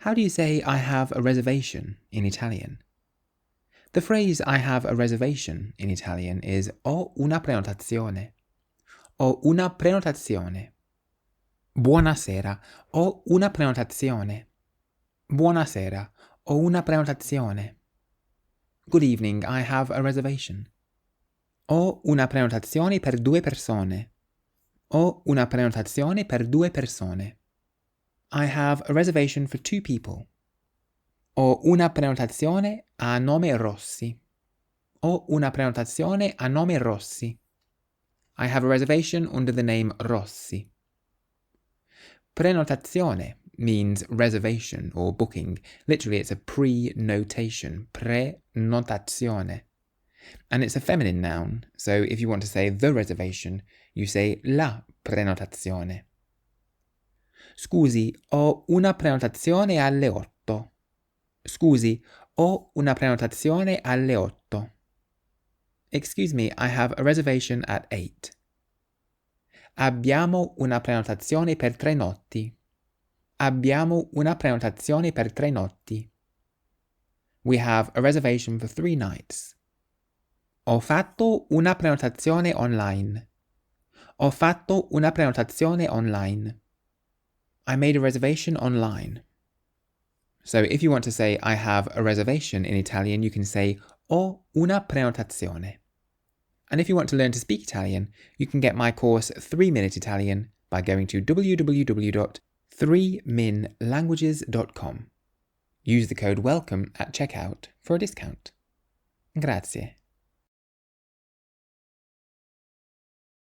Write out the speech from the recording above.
How do you say I have a reservation in Italian? The phrase I have a reservation in Italian is ho una prenotazione. Ho una prenotazione. Buonasera, ho una prenotazione. Buonasera, ho una prenotazione. Good evening, I have a reservation. Ho una prenotazione per 2 persone. Ho una prenotazione per 2 persone. I have a reservation for 2 people. Ho una prenotazione a nome Rossi. Ho una prenotazione a nome Rossi. I have a reservation under the name Rossi. Prenotazione means reservation or booking. Literally, it's a pre-notation. Prenotazione. And it's a feminine noun, so if you want to say the reservation, you say la prenotazione. Scusi, ho una prenotazione alle 8. Scusi, ho una prenotazione alle 8. Excuse me, I have a reservation at 8. Abbiamo una prenotazione per 3 notti. Abbiamo una prenotazione per 3 notti. We have a reservation for 3 nights. Ho fatto una prenotazione online. Ho fatto una prenotazione online. I made a reservation online. So if you want to say I have a reservation in Italian, you can say ho una prenotazione. And if you want to learn to speak Italian, you can get my course 3-Minute Italian by going to www.3minlanguages.com. Use the code WELCOME at checkout for a discount. Grazie.